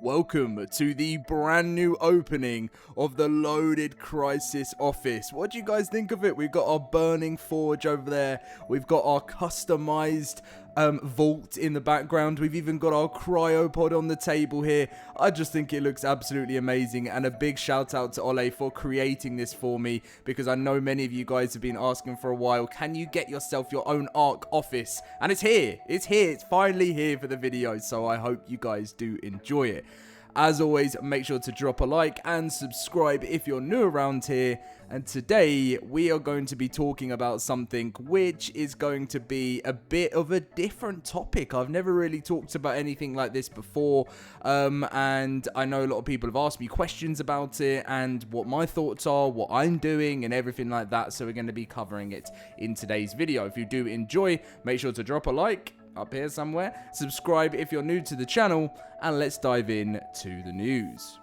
Welcome to the brand new opening of the LoadedCrysis office. What do you guys think of it? We've got our burning forge over there. We've got our customized vault in the background. We've even got our cryopod on the table here. I just think it looks absolutely amazing, and a big shout out to Ole for creating this for me, because I know many of you guys have been asking for a while, can you get yourself your own ARK office? And it's here. It's finally here for the video, so I hope you guys do enjoy it. As always, make sure to drop a like and subscribe if you're new around here. And today, we are going to be talking about something which is going to be a bit of a different topic. I've never really talked about anything like this before. And I know a lot of people have asked me questions about it and what my thoughts are, what I'm doing, and everything like that. So we're going to be covering it in today's video. If you do enjoy, make sure to drop a like up here somewhere, subscribe if you're new to the channel, and let's dive in to the news.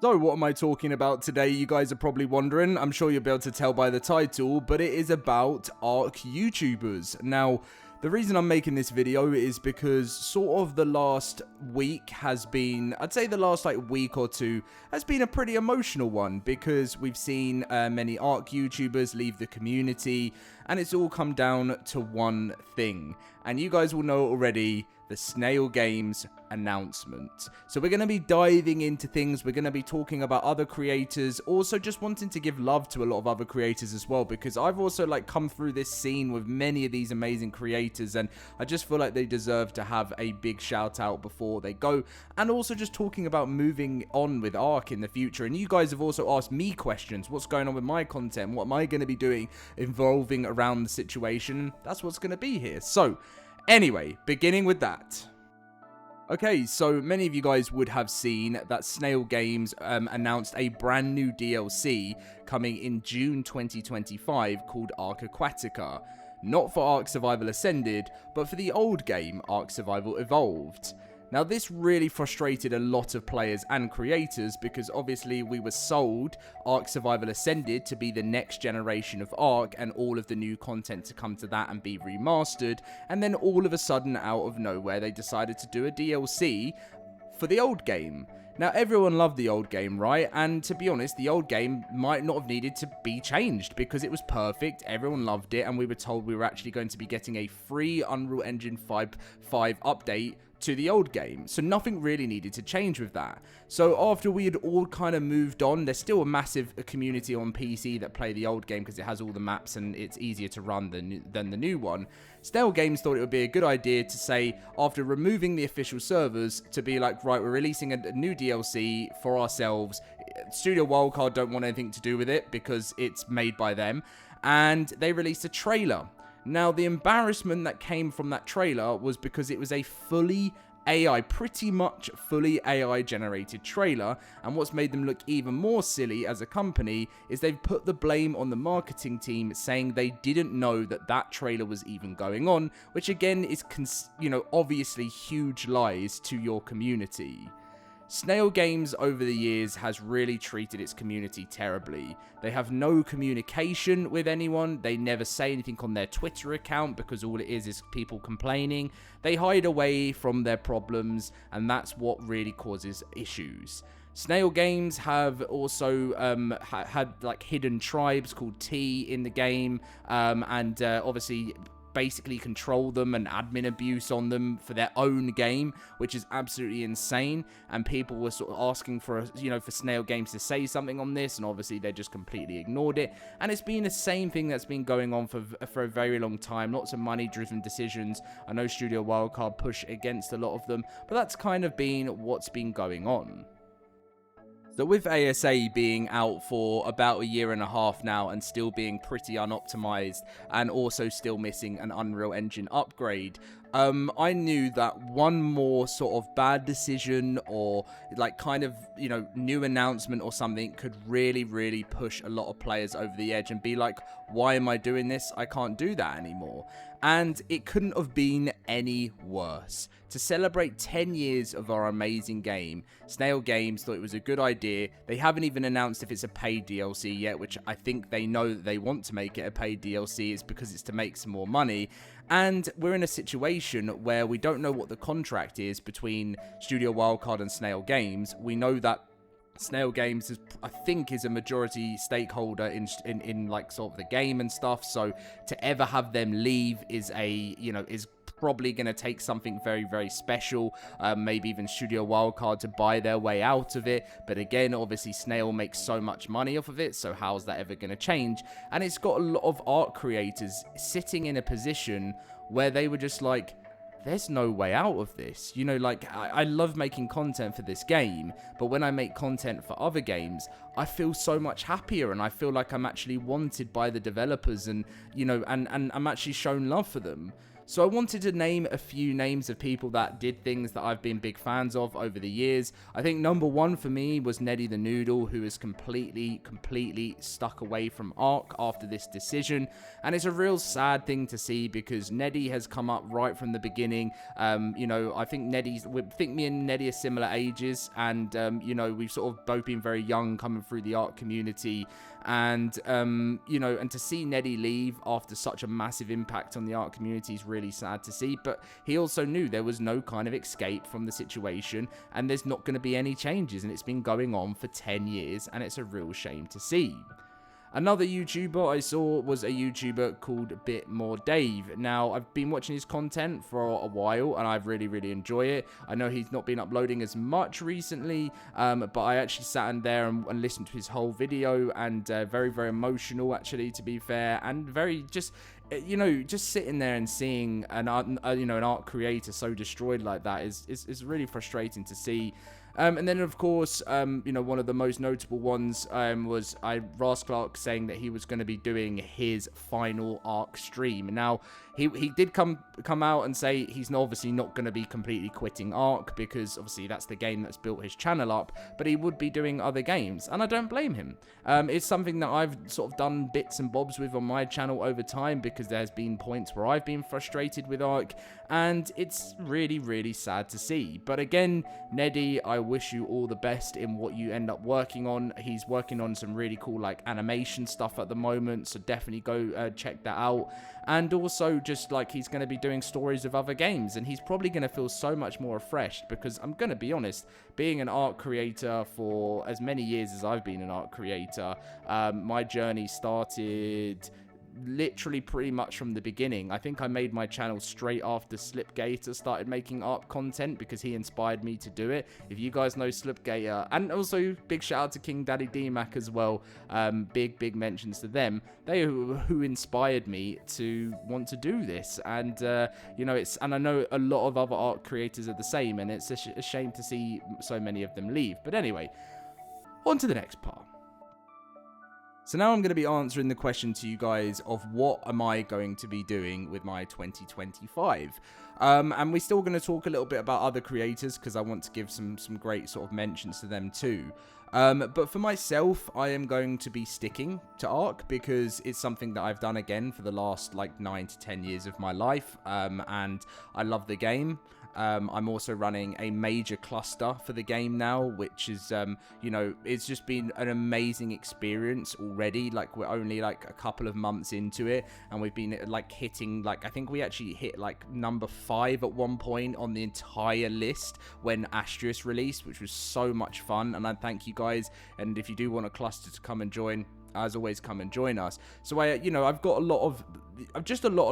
So what am I talking about today? You guys are probably wondering. I'm sure you'll be able to tell by the title, but it is about ARK YouTubers. Now, the reason I'm making this video is because sort of the last week has been, I'd say the last week or two has been a pretty emotional one, because we've seen many ARK YouTubers leave the community, and it's all come down to one thing. And you guys will know already, the Snail Games announcement. So we're going to be diving into things. We're going to be talking about other creators, also just wanting to give love to a lot of other creators as well, because I've also come through this scene with many of these amazing creators, and I just feel like they deserve to have a big shout out before they go. And also just talking about moving on with ARK in the future. And you guys have also asked me questions. What's going on with my content? What am I going to be doing involving around the situation? That's what's going to be here. So anyway, beginning with that. Okay, so many of you guys would have seen that Snail Games announced a brand new DLC coming in June 2025 called ARK Aquatica. Not for ARK Survival Ascended, but for the old game ARK Survival Evolved. Now, this really frustrated a lot of players and creators, because obviously we were sold ARK Survival Ascended to be the next generation of ARK and all of the new content to come to that and be remastered, and then all of a sudden, out of nowhere, they decided to do a DLC for the old game. Now, everyone loved the old game, right? And to be honest, the old game might not have needed to be changed, because it was perfect, everyone loved it, and we were told we were actually going to be getting a free Unreal Engine 5 update to the old game, so nothing really needed to change with that. So after we had all kind of moved on, there's still a massive community on PC that play the old game because it has all the maps and it's easier to run than the new one. Snail Games thought it would be a good idea to say, after removing the official servers, to be like, right, we're releasing a new DLC for ourselves. Studio Wildcard don't want anything to do with it because it's made by them, and they released a trailer. Now, the embarrassment that came from that trailer was because it was a pretty much fully AI generated trailer, and what's made them look even more silly as a company is they've put the blame on the marketing team, saying they didn't know that that trailer was even going on, which again is, obviously huge lies to your community. Snail Games over the years has really treated its community terribly. They have no communication with anyone. They never say anything on their Twitter account because all it is people complaining. They hide away from their problems, and that's what really causes issues. Snail Games have also had hidden tribes called T in the game, and obviously basically control them and admin abuse on them for their own game, which is absolutely insane. And people were sort of asking for for Snail Games to say something on this, and obviously they just completely ignored it. And it's been the same thing that's been going on for a very long time. Lots of money driven decisions. I know Studio Wildcard push against a lot of them, but that's kind of been what's been going on. So with ASA being out for about a year and a half now and still being pretty unoptimized and also still missing an Unreal Engine upgrade, I knew that one more sort of bad decision or new announcement or something could really push a lot of players over the edge and be like, why am I doing this? I can't do that anymore. And it couldn't have been any worse. To celebrate 10 years of our amazing game, Snail Games thought it was a good idea. They haven't even announced if it's a paid DLC yet, which I think they know that they want to make it a paid DLC. It's because it's to make some more money. And we're in a situation where we don't know what the contract is between Studio Wildcard and Snail Games. We know that Snail Games I think is a majority stakeholder in like sort of the game and stuff. So to ever have them leave is is probably going to take something very, very special, maybe even Studio Wildcard to buy their way out of it. But again, obviously Snail makes so much money off of it, so how's that ever going to change? And it's got a lot of ARK creators sitting in a position where they were just like, there's no way out of this. You know, like, I love making content for this game, but when I make content for other games, I feel so much happier, and I feel like I'm actually wanted by the developers, and, you know, and I'm actually shown love for them. So I wanted to name a few names of people that did things that I've been big fans of over the years. I think number one for me was Neddy the Noodle, who is completely stuck away from ARK after this decision. And it's a real sad thing to see, because Neddy has come up right from the beginning. You know, I think me and Neddy are similar ages, and you know, we've sort of both been very young coming through the ARK community. And you know, and to see Neddy leave after such a massive impact on the ARK community is really sad to see. But he also knew there was no kind of escape from the situation, and there's not going to be any changes, and it's been going on for 10 years, and it's a real shame to see. Another YouTuber I saw was a YouTuber called Bit More Dave. Now, I've been watching his content for a while, and I really enjoy it. I know he's not been uploading as much recently, but I actually sat in there and listened to his whole video, and very emotional, actually, to be fair, and very just, you know, just sitting there and seeing an ARK creator so destroyed like that is really frustrating to see. And then, of course, you know, one of the most notable ones was Rasclark saying that he was going to be doing his final ARK stream. Now, he did come out and say he's obviously not going to be completely quitting ARK, because obviously that's the game that's built his channel up, but he would be doing other games, and I don't blame him. It's something that I've sort of done bits and bobs with on my channel over time, because there's been points where I've been frustrated with ARK, and it's really sad to see. But again, Neddy, I wish you all the best in what you end up working on. He's working on some really cool like animation stuff at the moment, so definitely go check that out. And also, just like, he's going to be doing stories of other games, and he's probably going to feel so much more refreshed, because I'm going to be honest, being an ARK creator for as many years as I've been an ARK creator, my journey started literally pretty much from the beginning. I think I made my channel straight after Slipgator started making ARK content, because he inspired me to do it. If you guys know Slipgator, and also big shout out to King Daddy DMAC as well, big mentions to them. They who inspired me to want to do this, and you know, and I know a lot of other ARK creators are the same, and it's a shame to see so many of them leave. But anyway, on to the next part. So now I'm going to be answering the question to you guys of what am I going to be doing with my 2025. And we're still going to talk a little bit about other creators, because I want to give some great sort of mentions to them too. But for myself, I am going to be sticking to ARK, because it's something that I've done again for the last like 9 to 10 years of my life, and I love the game. I'm also running a major cluster for the game now, which is, you know, it's just been an amazing experience already. Like, we're only like a couple of months into it, and we've been like hitting, like, I think we actually hit like number 5 at one point on the entire list when Asterisk released, which was so much fun. And I thank you guys, and if you do want a cluster to come and join, as always, come and join us. So you know, I've got a lot of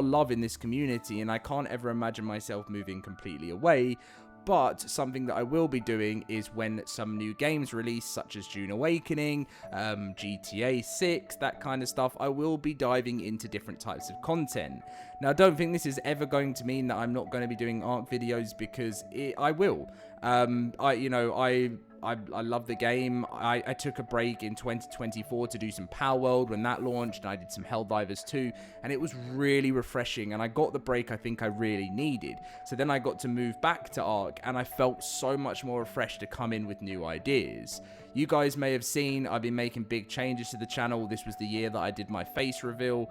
love in this community, and I can't ever imagine myself moving completely away. But something that I will be doing is, when some new games release, such as Dune Awakening, GTA 6, that kind of stuff, I will be diving into different types of content. Now, I don't think this is ever going to mean that I'm not going to be doing ARK videos, because I will. I love the game. I took a break in 2024 to do some Power World when that launched, and I did some Helldivers too, and it was really refreshing, and I got the break I think I really needed. So then I got to move back to ARK, and I felt so much more refreshed to come in with new ideas. You guys may have seen I've been making big changes to the channel. This was the year that I did my face reveal.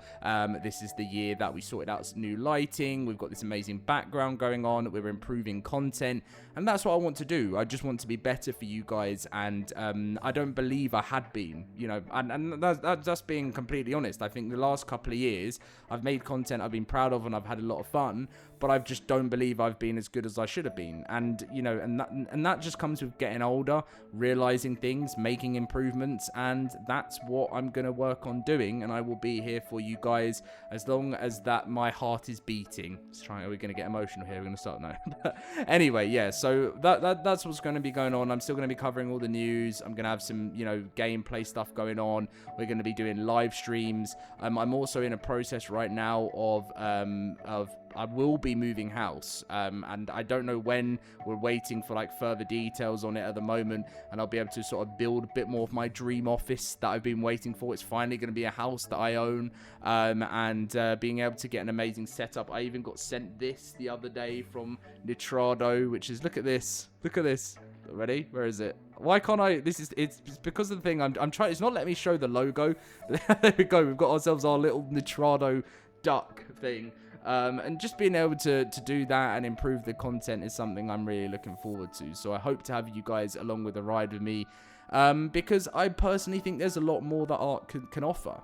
This is the year that we sorted out some new lighting. We've got this amazing background going on. We're improving content, and that's what I want to do. I just want to be better for you you guys, and I don't believe I had been, you know, and that's being completely honest. I think the last couple of years I've made content I've been proud of and I've had a lot of fun, but I just don't believe I've been as good as I should have been. And, you know, and that just comes with getting older, realizing things, making improvements, and that's what I'm going to work on doing. And I will be here for you guys as long as that my heart is beating. Are we going to get emotional here? We're going to start now. Anyway, yeah, so that's what's going to be going on. I'm still going to be covering all the news. I'm going to have some, you know, gameplay stuff going on. We're going to be doing live streams. I'm also in a process right now of I will be moving house, and I don't know when. We're waiting for like further details on it at the moment, and I'll be able to sort of build a bit more of my dream office that I've been waiting for. It's finally going to be a house that I own, and being able to get an amazing setup. I even got sent this the other day from Nitrado, which is, look at this. Ready? Where is it? Why can't I? It's because of the thing I'm trying. It's not letting me show the logo. There we go. We've got ourselves our little Nitrado duck thing. And just being able to do that and improve the content is something I'm really looking forward to. So I hope to have you guys along with the ride with me, because I personally think there's a lot more that ARK can offer.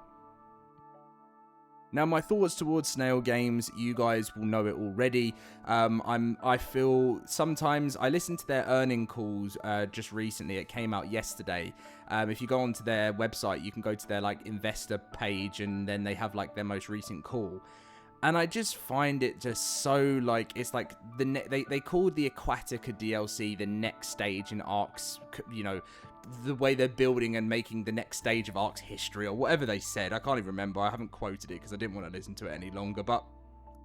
Now, my thoughts towards Snail Games, you guys will know it already. I feel sometimes I listened to their earning calls just recently. It came out yesterday. If you go onto their website, you can go to their like investor page, and then they have like their most recent call. And I just find it just so, like, it's like, they called the Aquatica DLC the next stage in ARK's, you know, the way they're building and making the next stage of ARK's history, or whatever they said. I can't even remember. I haven't quoted it because I didn't want to listen to it any longer, but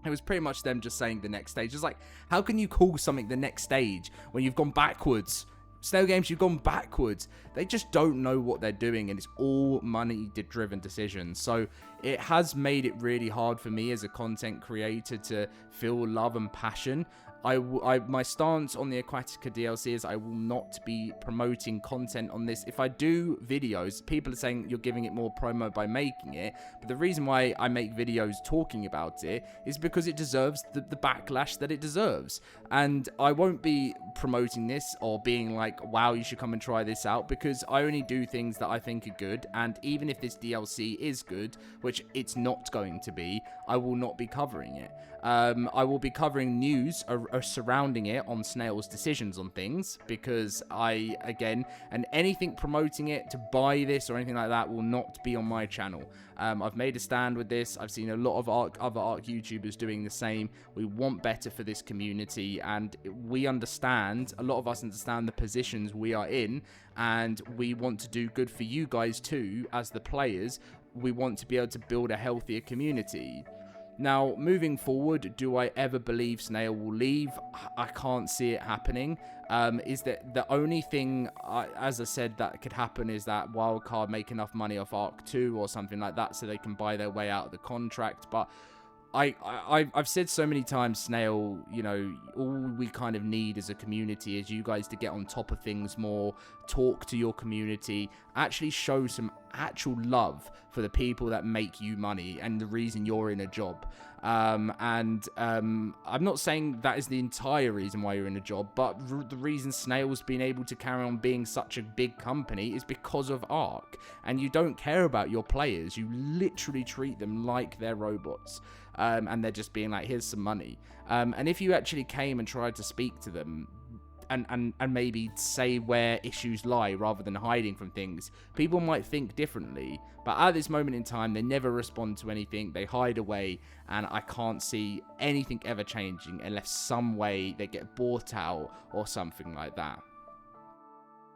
it was pretty much them just saying the next stage. It's like, how can you call something the next stage when you've gone backwards? Snail Games, you've gone backwards. They just don't know what they're doing, and it's all money-driven decisions. So it has made it really hard for me as a content creator to feel love and passion. My stance on the Aquatica DLC is I will not be promoting content on this. If I do videos, people are saying you're giving it more promo by making it, but the reason why I make videos talking about it is because it deserves the backlash that it deserves. And I won't be promoting this or being like, wow, you should come and try this out, because I only do things that I think are good. And even if this DLC is good, which it's not going to be, I will not be covering it. I will be covering news surrounding it on Snail's decisions on things, because and anything promoting it to buy this or anything like that will not be on my channel. I've made a stand with this. I've seen a lot of other ARK YouTubers doing the same. We want better for this community, and we understand, a lot of us understand the positions we are in, and we want to do good for you guys too, as the players. We want to be able to build a healthier community. Now, moving forward, do I ever believe Snail will leave? I can't see it happening. Is that the only thing, as I said, that could happen is that Wildcard make enough money off ARK 2 or something like that so they can buy their way out of the contract. But I've said so many times, Snail, you know, all we kind of need as a community is you guys to get on top of things more, talk to your community, actually show some actual love for the people that make you money and the reason you're in a job. I'm not saying that is the entire reason why you're in a job, but the reason Snail's been able to carry on being such a big company is because of ARK. And you don't care about your players. You literally treat them like they're robots. And they're just being like, here's some money. And if you actually came and tried to speak to them and maybe say where issues lie rather than hiding from things, people might think differently. But at this moment in time, they never respond to anything. They hide away, and I can't see anything ever changing unless some way they get bought out or something like that.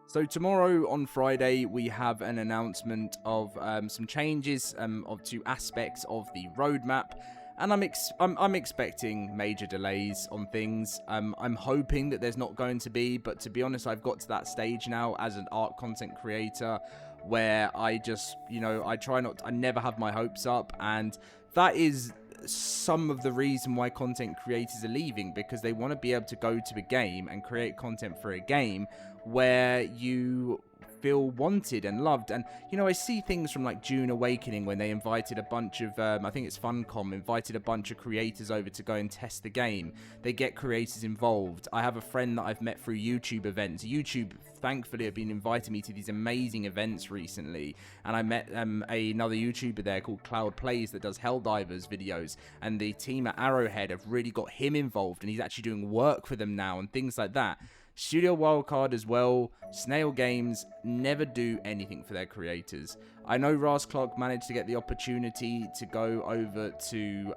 So tomorrow on Friday, we have an announcement of some changes to aspects of the roadmap. And I'm expecting major delays on things. I'm hoping that there's not going to be, but to be honest, I've got to that stage now as an ARK content creator where I just, you know, I never have my hopes up, and that is some of the reason why content creators are leaving, because they want to be able to go to a game and create content for a game where you feel wanted and loved. And, you know, I see things from like June Awakening when they invited a bunch of, I think it's Funcom, invited a bunch of creators over to go and test the game. They get creators involved. I have a friend that I've met through YouTube events. YouTube, thankfully, have been inviting me to these amazing events recently. And I met another YouTuber there called Cloud Plays that does Helldivers videos. And the team at Arrowhead have really got him involved. And he's actually doing work for them now and things like that. Studio Wildcard as well, Snail Games never do anything for their creators. I know Ras Clark managed to get the opportunity to go over to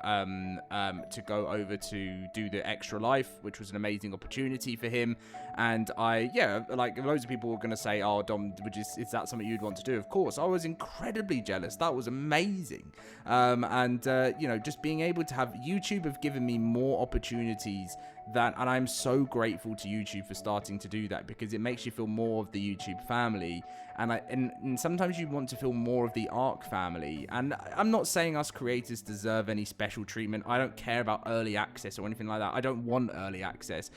do the Extra Life, which was an amazing opportunity for him. And like loads of people were going to say, oh, Dom, is that something you'd want to do? Of course, I was incredibly jealous. That was amazing. You know, just being able to have YouTube have given me more opportunities and I'm so grateful to YouTube for starting to do that, because it makes you feel more of the YouTube family. And sometimes you want to feel more of the ARK family. And I'm not saying us creators deserve any special treatment. I don't care about early access or anything like that. I don't want early access.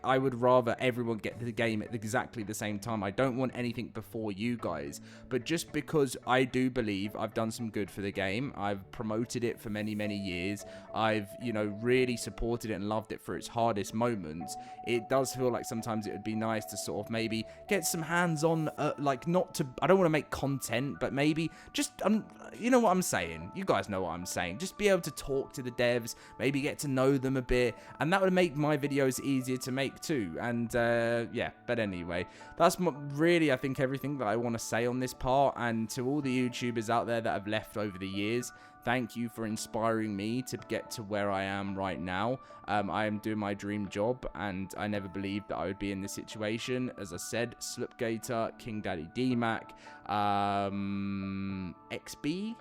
I would rather everyone get the game at exactly the same time. I don't want anything before you guys. But just because I do believe I've done some good for the game, I've promoted it for many, many years. I've, you know, really supported it and loved it for its hardest moments. It does feel like sometimes it would be nice to sort of maybe get some hands-on, I don't want to make content, but maybe just, you know what I'm saying? You guys know what I'm saying. Just be able to talk to the devs, maybe get to know them a bit, and that would make my videos easier to make too. And yeah, but anyway, that's really, I think, everything that I want to say on this part. And to all the YouTubers out there that have left over the years, thank you for inspiring me to get to where I am right now. I am doing my dream job, and I never believed that I would be in this situation. As I said, Slipgator, King Daddy DMAC, XB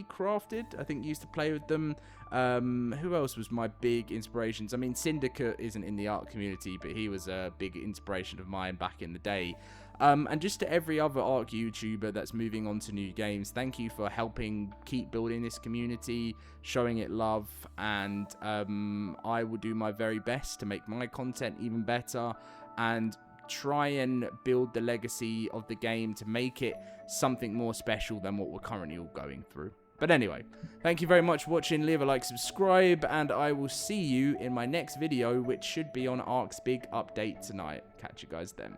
Crafted, I think used to play with them. Who else was my big inspirations? I mean, Syndicate isn't in the ARK community, but he was a big inspiration of mine back in the day. And just to every other ARK YouTuber that's moving on to new games, thank you for helping keep building this community, showing it love, and I will do my very best to make my content even better and try and build the legacy of the game to make it something more special than what we're currently all going through. But anyway, thank you very much for watching. Leave a like, subscribe, and I will see you in my next video, which should be on ARK's big update tonight. Catch you guys then.